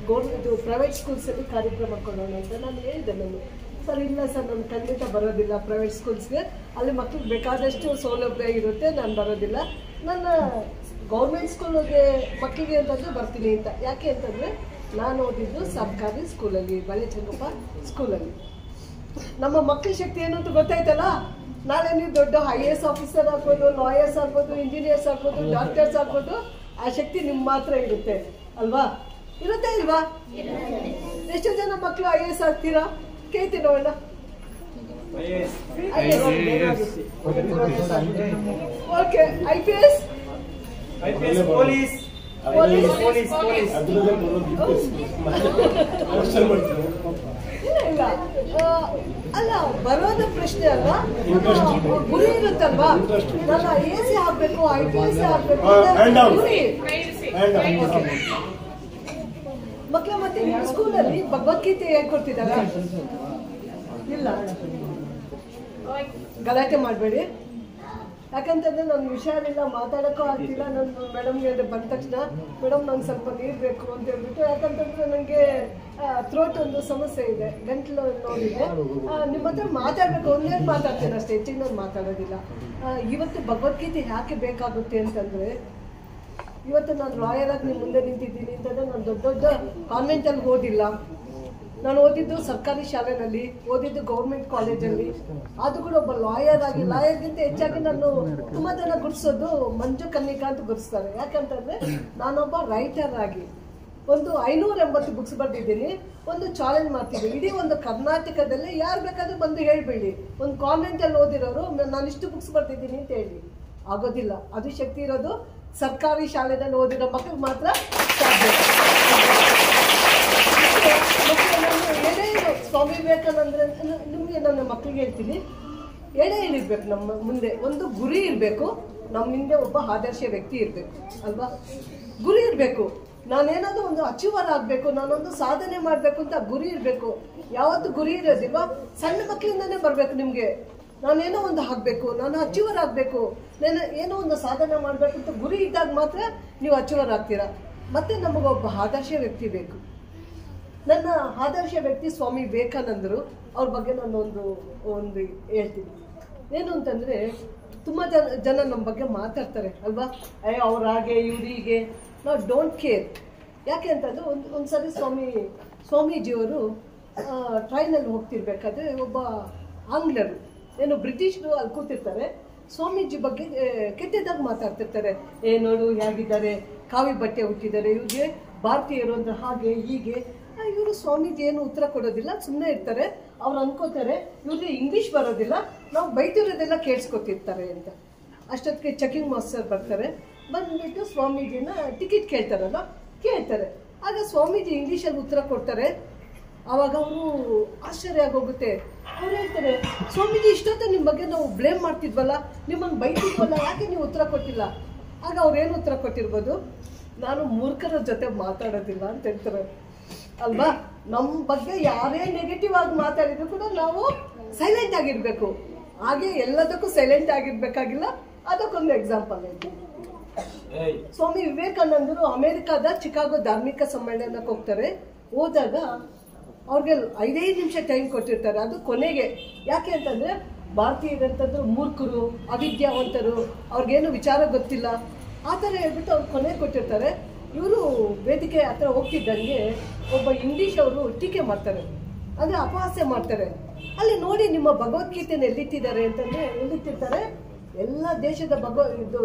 Government private ಸ್ಕೂಲ್ಸಲ್ಲಿ ಕಾರ್ಯಕ್ರಮ ಕೊಡೋಣ ಅಂತ ನಾನು ಹೇಳಿದೆ. ಸರ್ ಇಲ್ಲ ಸರ್ ನಾನು ಖಂಡಿತ ಬರೋದಿಲ್ಲ ಪ್ರೈವೇಟ್ ಸ್ಕೂಲ್ಸ್ಗೆ, ಅಲ್ಲಿ ಮಕ್ಳಿಗೆ ಬೇಕಾದಷ್ಟು ಸೌಲಭ್ಯ ಇರುತ್ತೆ, ನಾನು ಬರೋದಿಲ್ಲ. ನನ್ನ ಗೌರ್ಮೆಂಟ್ ಸ್ಕೂಲ್ಗೆ ಮಕ್ಕಳಿಗೆ ಅಂತಂದರೆ ಬರ್ತೀನಿ ಅಂತ. ಯಾಕೆ ಅಂತಂದರೆ ನಾನು ಓದಿದ್ದು ಸರ್ಕಾರಿ ಸ್ಕೂಲಲ್ಲಿ, ಬಳೆಚಂಗಪ್ಪ ಸ್ಕೂಲಲ್ಲಿ. ನಮ್ಮ ಮಕ್ಕಳ ಶಕ್ತಿ ಏನು ಅಂತ ಗೊತ್ತಾಯ್ತಲ್ಲ. ನಾಳೆ ನೀವು ದೊಡ್ಡ IAS ಆಫೀಸರ್ ಆಗ್ಬೋದು, ಲಾಯರ್ಸ್ ಆಗ್ಬೋದು, ಇಂಜಿನಿಯರ್ಸ್ ಆಗ್ಬೋದು, ಡಾಕ್ಟರ್ಸ್ ಆಗ್ಬೋದು, ಆ ಶಕ್ತಿ ನಿಮ್ಮ ಮಾತ್ರ ಇರುತ್ತೆ ಅಲ್ವಾ? ಇರುತ್ತೆ ಇಲ್ವಾ? ಎಷ್ಟು ಜನ ಮಕ್ಕಳು IAS ಆಗ್ತೀರಾ ಕೇಳ್ತೀನಿ ನೋಡೋಣ. ಓಕೆ, IPS, ಪೊಲೀಸ್ ಇಲ್ಲ ಅಲ್ಲ, ಬರೋದ ಪ್ರಶ್ನೆ ಅಲ್ಲ, ಗುರಿ ಇರುತ್ತಲ್ವಾ. ನಾನು IAS ಆಗ್ಬೇಕು, IPS ಆಗ್ಬೇಕು ಗುರಿ. ಮಕ್ಕಳ ಮತ್ತೆ ನಿಮ್ಮ ಸ್ಕೂಲಲ್ಲಿ ಭಗವದ್ಗೀತೆ ಹೇಳ್ಕೊಡ್ತಿದ್ದಾರ? ಇಲ್ಲ, ಗಲಾಟೆ ಮಾಡಬೇಡಿ. ಯಾಕಂತಂದ್ರೆ ನನ್ನ ಹುಷಾರಿಲ್ಲ, ಮಾತಾಡೋಕ್ಕೂ ಆಗ್ತಿಲ್ಲ. ನನ್ನ ಮೇಡಮ್ಗೆ ಬಂದ ತಕ್ಷಣ ಮೇಡಮ್ ನಂಗೆ ಸ್ವಲ್ಪ ನೀರು ಬೇಕು ಅಂತ ಹೇಳ್ಬಿಟ್ಟು, ಯಾಕಂತಂದ್ರೆ ನನಗೆ ಥ್ರೋಟ್ ಒಂದು ಸಮಸ್ಯೆ ಇದೆ, ಗಂಟ್ಲು ನೋಡಿದೆ. ನಿಮ್ಮ ಹತ್ರ ಮಾತಾಡಬೇಕು, ಒಂದೇ ಮಾತಾಡ್ತೇನೆ ಅಷ್ಟೇ, ಹೆಚ್ಚಿಗೆ ನಾನು ಮಾತಾಡೋದಿಲ್ಲ. ಇವತ್ತು ಭಗವದ್ಗೀತೆ ಯಾಕೆ ಬೇಕಾಗುತ್ತೆ ಅಂತಂದರೆ, ಇವತ್ತು ನಾನು ಲಾಯರ್ ಆಗಿ ನಿಮ್ಮ ಮುಂದೆ ನಿಂತಿದ್ದೀನಿ ಅಂತಂದರೆ ನಾನು ದೊಡ್ಡ ದೊಡ್ಡ ಕಾನ್ವೆಂಟಲ್ಲಿ ಓದಿಲ್ಲ. ನಾನು ಓದಿದ್ದು ಸರ್ಕಾರಿ ಶಾಲೆಯಲ್ಲಿ, ಓದಿದ್ದು ಗೌರ್ಮೆಂಟ್ ಕಾಲೇಜಲ್ಲಿ. ಅದು ಕೂಡ ಒಬ್ಬ ಲಾಯರ್ ಆಗಿ, ಲಾಯರ್ಗಿಂತ ಹೆಚ್ಚಾಗಿ ನಾನು ತುಂಬ ಜನ ಗುರುತಿಸೋದು ಮಂಜು ಕನ್ನಿಕಾ ಅಂತ ಗುರುತಿಸ್ತಾರೆ. ಯಾಕಂತಂದರೆ ನಾನೊಬ್ಬ ರೈಟರ್ ಆಗಿ ಒಂದು 580 ಬುಕ್ಸ್ ಬರೆದಿದ್ದೀನಿ. ಒಂದು ಚಾಲೆಂಜ್ ಮಾಡ್ತಿದ್ದೀನಿ, ಇಡೀ ಒಂದು ಕರ್ನಾಟಕದಲ್ಲಿ ಯಾರು ಬೇಕಾದ್ರೂ ಬಂದು ಹೇಳ್ಬೇಡಿ, ಒಂದು ಕಾನ್ವೆಂಟಲ್ಲಿ ಓದಿರೋರು ನಾನು ಇಷ್ಟು ಬುಕ್ಸ್ ಬರೆದಿದ್ದೀನಿ ಅಂತ ಹೇಳಿ. ಆಗೋದಿಲ್ಲ. ಅದು ಶಕ್ತಿ ಇರೋದು ಸರ್ಕಾರಿ ಶಾಲೆಯಲ್ಲಿ ಓದಿರೋ ಮಕ್ಕಳಿಗೆ ಮಾತ್ರ ಸಾಧ್ಯ. ಎಡೆ ಇರು ಸ್ವಾಮಿ ವಿವೇಕಾನಂದ್ರ ನಿಮಗೆ ನನ್ನ ಮಕ್ಕಳಿಗೆ ಹೇಳ್ತೀನಿ, ಎಡೆ ಇರಬೇಕು ನಮ್ಮ ಮುಂದೆ, ಒಂದು ಗುರಿ ಇರಬೇಕು, ನಮ್ಮ ಹಿಂದೆ ಒಬ್ಬ ಆದರ್ಶ ವ್ಯಕ್ತಿ ಇರಬೇಕು ಅಲ್ವಾ? ಗುರಿ ಇರಬೇಕು. ನಾನೇನಾದ್ರೂ ಒಂದು ಅಚೀವರ್ ಆಗಬೇಕು, ನಾನೊಂದು ಸಾಧನೆ ಮಾಡಬೇಕು ಅಂತ ಗುರಿ ಇರಬೇಕು. ಯಾವತ್ತು ಗುರಿ ಇರೋದಿಲ್ವ, ಸಣ್ಣ ಮಕ್ಕಳಿಂದನೇ ಬರಬೇಕು ನಿಮಗೆ. ನಾನೇನೋ ಒಂದು ಆಗಬೇಕು, ನಾನು ಅಚೀವರ್ ಆಗಬೇಕು, ನಾನು ಏನೋ ಒಂದು ಸಾಧನೆ ಮಾಡಬೇಕು ಅಂತ ಗುರಿ ಇದ್ದಾಗ ಮಾತ್ರ ನೀವು ಅಚೀವರ್ ಆಗ್ತೀರಾ. ಮತ್ತು ನಮಗೊಬ್ಬ ಆದರ್ಶ ವ್ಯಕ್ತಿ ಬೇಕು. ನನ್ನ ಆದರ್ಶ ವ್ಯಕ್ತಿ ಸ್ವಾಮಿ ವಿವೇಕಾನಂದರು. ಅವ್ರ ಬಗ್ಗೆ ನಾನು ಒಂದು ಹೇಳ್ತೀನಿ. ಏನು ಅಂತಂದರೆ, ತುಂಬ ಜನ ನಮ್ಮ ಬಗ್ಗೆ ಮಾತಾಡ್ತಾರೆ ಅಲ್ವಾ, ಅವ್ರ ಹಾಗೆ ಇವ್ರು ಹೀಗೆ. ನಾವು ಡೋಂಟ್ ಕೇರ್. ಯಾಕೆ ಅಂತಂದರೆ ಒಂದು ಸರಿ ಸ್ವಾಮೀಜಿಯವರು ಟ್ರೈನಲ್ಲಿ ಹೋಗ್ತಿರ್ಬೇಕಾದ್ರೆ ಒಬ್ಬ ಆಂಗ್ಲರು, ಏನು ಬ್ರಿಟಿಷರು ಅಲ್ಲಿ ಕೂತಿರ್ತಾರೆ, ಸ್ವಾಮೀಜಿ ಬಗ್ಗೆ ಕೆಟ್ಟದಾಗ ಮಾತಾಡ್ತಿರ್ತಾರೆ. ನೋಡು ಹೇಗಿದ್ದಾರೆ, ಕಾವಿ ಬಟ್ಟೆ ಹುಟ್ಟಿದ್ದಾರೆ, ಇವ್ರಿಗೆ ಭಾರತೀಯರು ಅಂದ್ರೆ ಹಾಗೆ ಹೀಗೆ. ಇವರು ಸ್ವಾಮೀಜಿ ಏನು ಉತ್ತರ ಕೊಡೋದಿಲ್ಲ, ಸುಮ್ಮನೆ ಇರ್ತಾರೆ. ಅವ್ರು ಅನ್ಕೋತಾರೆ ಇವ್ರಿಗೆ ಇಂಗ್ಲೀಷ್ ಬರೋದಿಲ್ಲ, ನಾವು ಬೈತಿರೋದೆಲ್ಲ ಕೇಳಿಸ್ಕೊತಿರ್ತಾರೆ ಅಂತ. ಅಷ್ಟೊತ್ತಿಗೆ ಚೆಕಿಂಗ್ ಮಾಸ್ಟರ್ ಬರ್ತಾರೆ. ಬಂದ್ಬಿಟ್ಟು ಸ್ವಾಮೀಜಿನ ಟಿಕೆಟ್ ಕೇಳ್ತಾರೆ. ಆಗ ಸ್ವಾಮೀಜಿ ಇಂಗ್ಲೀಷಲ್ಲಿ ಉತ್ತರ ಕೊಡ್ತಾರೆ. ಆವಾಗ ಅವರು ಆಶ್ಚರ್ಯ ಆಗೋಗುತ್ತೆ. ಅವ್ರು ಹೇಳ್ತಾರೆ, ಸ್ವಾಮೀಜಿ ಇಷ್ಟೊತ್ತು ನಿಮ್ಮ ಬಗ್ಗೆ ನಾವು ಬ್ಲೇಮ್ ಮಾಡ್ತಿದ್ವಲ್ಲ, ನಿಮ್ಮನ್ನು ಬೈತಿದ್ವಲ್ಲ, ಯಾಕೆ ನೀವು ಉತ್ತರ ಕೊಟ್ಟಿಲ್ಲ? ಆಗ ಅವ್ರೇನು ಉತ್ತರ ಕೊಟ್ಟಿರ್ಬೋದು, ನಾನು ಮೂರ್ಖರ ಜೊತೆ ಮಾತಾಡೋದಿಲ್ಲ ಅಂತ ಹೇಳ್ತಾರೆ ಅಲ್ವಾ? ನಮ್ಮ ಬಗ್ಗೆ ಯಾರೇ ನೆಗೆಟಿವ್ ಆಗಿ ಮಾತಾಡಿದ್ರು ಕೂಡ ನಾವು ಸೈಲೆಂಟ್ ಆಗಿರ್ಬೇಕು. ಹಾಗೆ ಎಲ್ಲದಕ್ಕೂ ಸೈಲೆಂಟ್ ಆಗಿರ್ಬೇಕಾಗಿಲ್ಲ. ಅದಕ್ಕೊಂದು ಎಕ್ಸಾಂಪಲ್ ಹೇಳ್ತೀನಿ. ಸ್ವಾಮಿ ವಿವೇಕಾನಂದರು ಅಮೆರಿಕಾದ ಚಿಕಾಗೋ ಧಾರ್ಮಿಕ ಸಮ್ಮೇಳನಕ್ಕೆ ಹೋಗ್ತಾರೆ. ಹೋದಾಗ ಅವ್ರಿಗೆ 5 ನಿಮಿಷ ಟೈಮ್ ಕೊಟ್ಟಿರ್ತಾರೆ, ಅದು ಕೊನೆಗೆ. ಯಾಕೆ ಅಂತಂದರೆ ಭಾರತೀಯರಂತಂದ್ರು ಮೂರ್ಖರು, ಅವಿದ್ಯಾವಂತರು, ಅವ್ರಿಗೇನು ವಿಚಾರ ಗೊತ್ತಿಲ್ಲ, ಆ ಥರ ಹೇಳ್ಬಿಟ್ಟು ಅವ್ರು ಕೊನೆಗೆ ಕೊಟ್ಟಿರ್ತಾರೆ. ಇವರು ವೇದಿಕೆ ಹತ್ರ ಹೋಗ್ತಿದ್ದಂಗೆ ಒಬ್ಬ ಇಂಗ್ಲೀಷ್ ಅವರು ಟೀಕೆ ಮಾಡ್ತಾರೆ, ಅಂದರೆ ಅಪಹಾಸ್ಯ ಮಾಡ್ತಾರೆ. ಅಲ್ಲಿ ನೋಡಿ ನಿಮ್ಮ ಭಗವದ್ಗೀತೆನ ಎಲ್ಲಿಟ್ಟಿದ್ದಾರೆ ಅಂತಂದರೆ, ಎಲ್ಲಿಟ್ಟಿರ್ತಾರೆ, ಎಲ್ಲ ದೇಶದ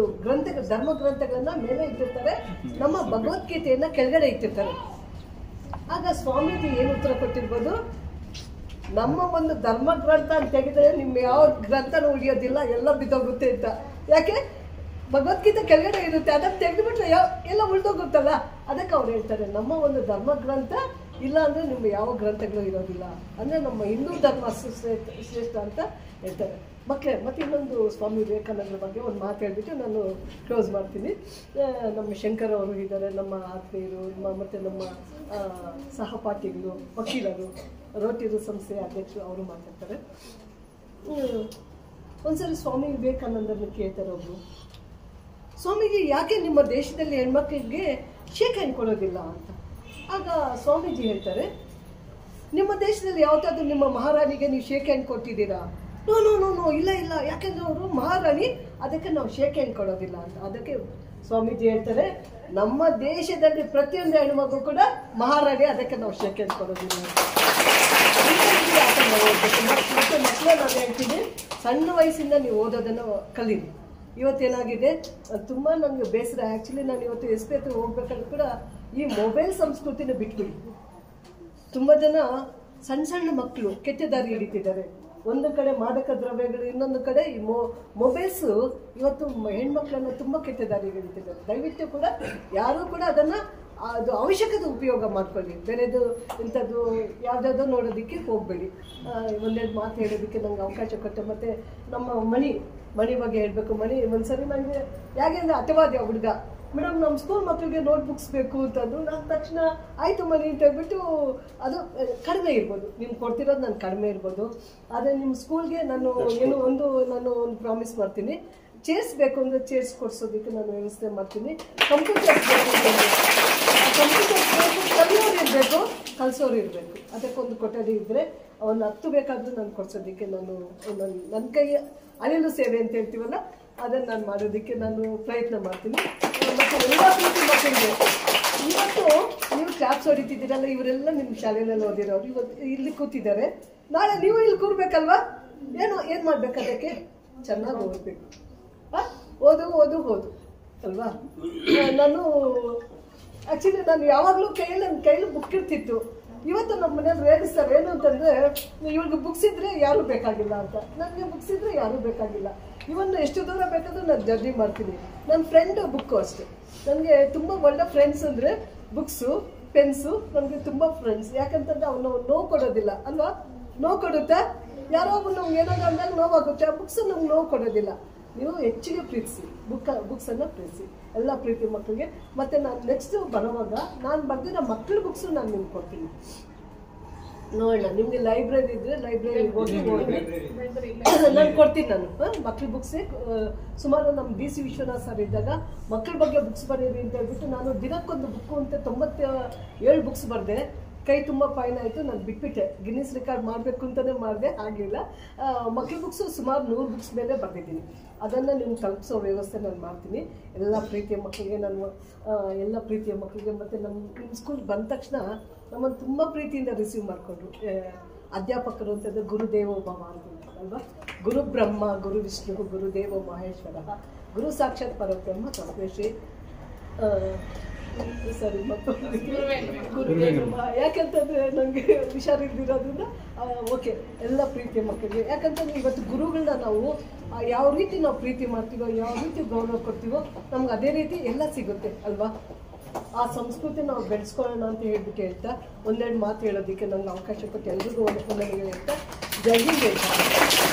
ಧರ್ಮ ಗ್ರಂಥಗಳನ್ನ ಮೇಲೆ ಇಟ್ಟಿರ್ತಾರೆ, ನಮ್ಮ ಭಗವದ್ಗೀತೆಯನ್ನ ಕೆಳಗಡೆ ಇಟ್ಟಿರ್ತಾರೆ. ಆಗ ಸ್ವಾಮೀಜಿ ಏನು ಉತ್ತರ ಕೊಟ್ಟಿರ್ಬೋದು, ನಮ್ಮ ಒಂದು ಧರ್ಮ ಗ್ರಂಥ ಅಂತ ತೆಗೆದ್ರೆ ನಿಮ್ಮ ಯಾವ ಗ್ರಂಥನೂ ಉಳಿಯೋದಿಲ್ಲ, ಎಲ್ಲ ಬಿದ್ದೋಗುತ್ತೆ ಅಂತ. ಯಾಕೆ? ಭಗವದ್ಗೀತೆ ಕೆಳಗಡೆ ಇರುತ್ತೆ, ಅದನ್ನು ತೆಗೆದುಬಿಟ್ರೆ ಎಲ್ಲ ಉಳಿದೋಗುತ್ತಲ್ಲ. ಅದಕ್ಕೆ ಅವ್ರು ಹೇಳ್ತಾರೆ, ನಮ್ಮ ಒಂದು ಧರ್ಮ ಗ್ರಂಥ ಇಲ್ಲ ಅಂದರೆ ನಿಮ್ಮ ಯಾವ ಗ್ರಂಥಗಳು ಇರೋದಿಲ್ಲ, ಅಂದರೆ ನಮ್ಮ ಹಿಂದೂ ಧರ್ಮ ಶ್ರೇಷ್ಠ ಅಂತ ಹೇಳ್ತಾರೆ. ಮಕ್ಕಳೇ, ಮತ್ತು ಇನ್ನೊಂದು ಸ್ವಾಮಿ ವಿವೇಕಾನಂದರ ಬಗ್ಗೆ ಒಂದು ಮಾತು ಹೇಳ್ಬಿಟ್ಟು ನಾನು ಕ್ಲೋಸ್ ಮಾಡ್ತೀನಿ. ನಮ್ಮ ಶಂಕರ್ ಅವರು ಇದ್ದಾರೆ, ನಮ್ಮ ಆತ್ಮೀಯರು, ಮತ್ತು ನಮ್ಮ ಸಹಪಾಠಿಗಳು, ವಕೀಲರು, ರೋಟರಿ ಸಂಸ್ಥೆಯ ಅಧ್ಯಕ್ಷರು, ಅವರು ಮಾತಾಡ್ತಾರೆ. ಒಂದ್ಸರಿ ಸ್ವಾಮಿ ವಿವೇಕಾನಂದರನ್ನು ಕೇಳ್ತಾರೆ ಒಬ್ಬರು, ಸ್ವಾಮೀಜಿ ಯಾಕೆ ನಿಮ್ಮ ದೇಶದಲ್ಲಿ ಹೆಣ್ಮಕ್ಳಿಗೆ ಶೇಕ್ ಹ್ಯಾಂಡ್ ಕೊಡೋದಿಲ್ಲ ಅಂತ. ಆಗ ಸ್ವಾಮೀಜಿ ಹೇಳ್ತಾರೆ, ನಿಮ್ಮ ದೇಶದಲ್ಲಿ ಯಾವತ್ತಾದ್ರೂ ನಿಮ್ಮ ಮಹಾರಾಣಿಗೆ ನೀವು ಶೇಕ್ ಹ್ಯಾಂಡ್ ಕೊಟ್ಟಿದ್ದೀರಾ? ನೋ ನೋ ನೋ ನೋ, ಇಲ್ಲ ಇಲ್ಲ, ಯಾಕೆಂದ್ರೆ ಅವರು ಮಹಾರಾಣಿ, ಅದಕ್ಕೆ ನಾವು ಶೇಕ್ ಹ್ಯಾಂಡ್ ಕೊಡೋದಿಲ್ಲ ಅಂತ. ಅದಕ್ಕೆ ಸ್ವಾಮೀಜಿ ಹೇಳ್ತಾರೆ, ನಮ್ಮ ದೇಶದಲ್ಲಿ ಪ್ರತಿಯೊಂದು ಹೆಣ್ಮಗು ಕೂಡ ಮಹಾರಾಣಿ, ಅದಕ್ಕೆ ನಾವು ಶೇಕ್ ಹ್ಯಾಂಡ್ ಕೊಡೋದಿಲ್ಲ ಅಂತ. ಮತ್ತೆ ಮಕ್ಕಳು ನಾನು ಹೇಳ್ತೀನಿ, ಸಣ್ಣ ವಯಸ್ಸಿಂದ ನೀವು ಓದೋದನ್ನು ಕಲೀರಿ. ಇವತ್ತೇನಾಗಿದೆ, ತುಂಬ ನನಗೆ ಬೇಸರ. ಆ್ಯಕ್ಚುಲಿ ನಾನು ಇವತ್ತು SP ಹತ್ರ ಹೋಗ್ಬೇಕಾದ್ರೂ ಕೂಡ ಈ ಮೊಬೈಲ್ ಸಂಸ್ಕೃತಿನ ಬಿಟ್ಬಿಡಿ. ತುಂಬ ಜನ ಸಣ್ಣ ಸಣ್ಣ ಮಕ್ಕಳು ಕೆಟ್ಟ ದಾರಿ ಹಿಡಿತಿದ್ದಾರೆ. ಒಂದು ಕಡೆ ಮಾದಕ ದ್ರವ್ಯಗಳು, ಇನ್ನೊಂದು ಕಡೆ ಈ ಮೊಬೈಲ್ಸು ಇವತ್ತು ಹೆಣ್ಮಕ್ಳನ್ನ ತುಂಬ ಕೆಟ್ಟ ದಾರಿ ಹಿಡಿತಿದ್ದಾರೆ. ದಯವಿಟ್ಟು ಕೂಡ ಯಾರೂ ಕೂಡ ಅದನ್ನು ಅದು ಅವಶ್ಯಕತೆ ಉಪಯೋಗ ಮಾಡ್ಕೊಳ್ಳಿ. ಬೇರೆದು ಇಂಥದ್ದು ಯಾವುದಾದ್ರು ನೋಡೋದಕ್ಕೆ ಹೋಗಬೇಡಿ. ಒಂದೆರಡು ಮಾತು ಹೇಳೋದಕ್ಕೆ ನಂಗೆ ಅವಕಾಶ ಕೊಟ್ಟೆ. ಮತ್ತು ನಮ್ಮ ಮಣಿ ಬಗ್ಗೆ ಹೇಳಬೇಕು. ಮಣಿ ಒಂದ್ಸರಿ ನನಗೆ ಯಾಕೆಂದರೆ ಅಟವಾದಿ ಹುಡುಗ, ಮೇಡಮ್ ನಮ್ಮ ಸ್ಕೂಲ್ ಮಕ್ಕಳಿಗೆ ನೋಟ್ ಬುಕ್ಸ್ ಬೇಕು ಅಂತಂದು. ನಾನು ತಕ್ಷಣ ಆಯಿತು ಮಣಿ ಅಂತ ಹೇಳ್ಬಿಟ್ಟು, ಅದು ಕಡಿಮೆ ಇರ್ಬೋದು, ನಿಮ್ಗೆ ಕೊಡ್ತಿರೋದು ನಾನು ಕಡಿಮೆ ಇರ್ಬೋದು, ಆದರೆ ನಿಮ್ಮ ಸ್ಕೂಲ್ಗೆ ನಾನು ನಾನು ಒಂದು ಪ್ರಾಮಿಸ್ ಮಾಡ್ತೀನಿ, ಚೇರ್ಸ್ ಬೇಕು ಅಂದರೆ ಚೇರ್ಸ್ ಕೊಡಿಸೋದಕ್ಕೆ ನಾನು ವ್ಯವಸ್ಥೆ ಮಾಡ್ತೀನಿ. ಕಂಪ್ಯೂಟರ್ಸ್ ಬೇಕು, ಕಲಿಯೋರು ಇರಬೇಕು, ಕಲಿಸೋರು ಇರಬೇಕು. ಅದಕ್ಕೊಂದು ಕೊಠಡಿ ಇದ್ದರೆ ಒಂದು 10 ಬೇಕಾದರೂ ನಾನು ಕೊಡಿಸೋದಕ್ಕೆ ನನ್ನ ಕೈ ಅಳಿಲು ಸೇವೆ ಅಂತ ಹೇಳ್ತೀವಲ್ಲ, ಅದನ್ನು ನಾನು ಮಾಡೋದಕ್ಕೆ ನಾನು ಪ್ರಯತ್ನ ಮಾಡ್ತೀನಿ. ಮತ್ತು ಎಲ್ಲ ರೀತಿ ಮಕ್ಕಳಿಗೆ ಇವತ್ತು ನೀವು ಕ್ಲಾಪ್ಸ್ ಹೊಡಿತಿದ್ದೀರಲ್ಲ, ಇವರೆಲ್ಲ ನಿಮ್ಮ ಶಾಲೆಯಲ್ಲಿ ಓದಿರೋರು ಇವತ್ತು ಇಲ್ಲಿ ಕೂತಿದ್ದಾರೆ. ನಾಳೆ ನೀವು ಇಲ್ಲಿ ಕೂರ್ಬೇಕಲ್ವಾ? ಏನು ಮಾಡ್ಬೇಕು? ಅದಕ್ಕೆ ಚೆನ್ನಾಗಿ ಓದಬೇಕು. ಓದು ಅಲ್ವಾ? ನಾನು ಆ್ಯಕ್ಚುಲಿ ನಾನು ಯಾವಾಗಲೂ ಕೈಯಲ್ಲಿ ಬುಕ್ ಇರ್ತಿತ್ತು. ಇವತ್ತು ನಮ್ಮ ಮನೇಲಿ ರೇಗಿಸ್ತಾರೆ, ಏನು ಅಂತಂದರೆ, ಇವ್ರಿಗೆ ಬುಕ್ಸ್ ಇದ್ದರೆ ಯಾರೂ ಬೇಕಾಗಿಲ್ಲ ಅಂತ. ನನಗೆ ಬುಕ್ಸ್ ಇದ್ದರೆ ಯಾರೂ ಬೇಕಾಗಿಲ್ಲ. ಇವನ್ ಎಷ್ಟು ದೂರ ಬೇಕಾದರೂ ನಾನು ಜರ್ನಿ ಮಾಡ್ತೀನಿ. ನನ್ನ ಫ್ರೆಂಡ್ ಬುಕ್ಕು ಅಷ್ಟೇ. ನನಗೆ ತುಂಬ ಒಳ್ಳೆ ಫ್ರೆಂಡ್ಸ್ ಅಂದರೆ ಬುಕ್ಸು, ಪೆನ್ಸು. ನನಗೆ ತುಂಬ ಫ್ರೆಂಡ್ಸ್. ಯಾಕಂತಂದರೆ ಅವನು ನೋವು ಕೊಡೋದಿಲ್ಲ ಅಲ್ವಾ? ನೋವು ಕೊಡುತ್ತೆ, ಯಾರೋ ಒಬ್ಬರು ನಮ್ಗೆ ಏನಾದ್ರು ಅಂದಾಗ ನೋವಾಗುತ್ತೆ. ಆ ಬುಕ್ಸು ನಮ್ಗೆ ನೋವು ಕೊಡೋದಿಲ್ಲ. ನೀವು ಹೆಚ್ಚಿಗೆ ಪ್ರೀತಿಸಿ, ಬುಕ್ಸನ್ನು ಪ್ರೀತಿಸಿ, ಎಲ್ಲ ಪ್ರೀತಿ ಮಕ್ಕಳಿಗೆ. ಮತ್ತು ನಾನು ನೆಕ್ಸ್ಟ್ ಬರೋವಾಗ ನಾನು ಬರ್ದಿರೋ ಮಕ್ಕಳ ಬುಕ್ಸು ನಾನು ನಿಮ್ಗೆ ಕೊಡ್ತೀನಿ. ನೋಡೋಣ, ನಿಮಗೆ ಲೈಬ್ರರಿ ಇದ್ದರೆ ಲೈಬ್ರರಿ ಹೋಗಿ ನಾನು ಕೊಡ್ತೀನಿ. ನಾನು ಮಕ್ಕಳ ಬುಕ್ಸೇ ಸುಮಾರು ನಮ್ಮ DC ವಿಶ್ವನಾಥ್ ಸರ್ ಇದ್ದಾಗ ಮಕ್ಕಳ ಬಗ್ಗೆ ಬುಕ್ಸ್ ಬರೀರಿ ಅಂತ ಹೇಳ್ಬಿಟ್ಟು ನಾನು ದಿನಕ್ಕೊಂದು ಬುಕ್ಕು ಅಂತ 97 ಬುಕ್ಸ್ ಬರೆದೆ. ಕೈ ತುಂಬ ಫೈನ್ ಆಯಿತು, ನಾನು ಬಿಟ್ಬಿಟ್ಟೆ. ಗಿನ್ನಿಸ್ ರೆಕಾರ್ಡ್ ಮಾಡಬೇಕು ಅಂತಲೇ ಮಾಡಿದೆ, ಆಗಲಿಲ್ಲ. ಮಕ್ಕಳ ಬುಕ್ಸು ಸುಮಾರು 100 ಬುಕ್ಸ್ ಮೇಲೆ ಬರೆದಿದ್ದೀನಿ. ಅದನ್ನು ನಿಮ್ಗೆ ತಲುಪಿಸೋ ವ್ಯವಸ್ಥೆ ನಾನು ಮಾಡ್ತೀನಿ. ಎಲ್ಲ ಪ್ರೀತಿಯ ಮಕ್ಕಳಿಗೆ ಮತ್ತು ನಿಮ್ಮ ಸ್ಕೂಲ್ ಬಂದ ತಕ್ಷಣ ನಮ್ಮನ್ನು ತುಂಬ ಪ್ರೀತಿಯಿಂದ ರಿಸೀವ್ ಮಾಡಿಕೊಂಡ್ರು. ಅಧ್ಯಾಪಕರು ಅಂತಂದರೆ ಗುರುದೇವೋ ಭವ ಅಂತ ಅಲ್ವಾ? ಗುರು ಬ್ರಹ್ಮ, ಗುರು ವಿಷ್ಣು, ಗುರುದೇವೋ ಮಹೇಶ್ವರ, ಗುರು ಸಾಕ್ಷಾತ್ ಪರಬ್ರಹ್ಮ ತತ್ವೇಶ್ರೀ ಸರಿ ಗುರುವೇನು. ಯಾಕಂತಂದರೆ ನನಗೆ ಹುಷಾರಿಲ್ದಿರೋದ್ರಿಂದ ಓಕೆ. ಎಲ್ಲ ಪ್ರೀತಿಯ ಮಕ್ಕಳಿಗೆ, ಯಾಕಂತಂದರೆ ಇವತ್ತು ಗುರುಗಳನ್ನ ನಾವು ಯಾವ ರೀತಿ ನಾವು ಪ್ರೀತಿ ಮಾಡ್ತೀವೋ, ಯಾವ ರೀತಿ ಗೌರವ ಕೊಡ್ತೀವೋ, ನಮ್ಗೆ ಅದೇ ರೀತಿ ಎಲ್ಲ ಸಿಗುತ್ತೆ ಅಲ್ವಾ? ಆ ಸಂಸ್ಕೃತಿ ನಾವು ಬೆಳೆಸ್ಕೊಳ್ಳೋಣ ಅಂತ ಹೇಳ್ತಾ ಒಂದೆರಡು ಮಾತು ಹೇಳೋದಕ್ಕೆ ನಂಗೆ ಅವಕಾಶ ಕೊಟ್ಟು ಎಲ್ರಿಗೂ ಒಂದು ಹೇಳ್ತಾ ಜೈ ಹಿಂದ್ ಹೇಳ್ತಾ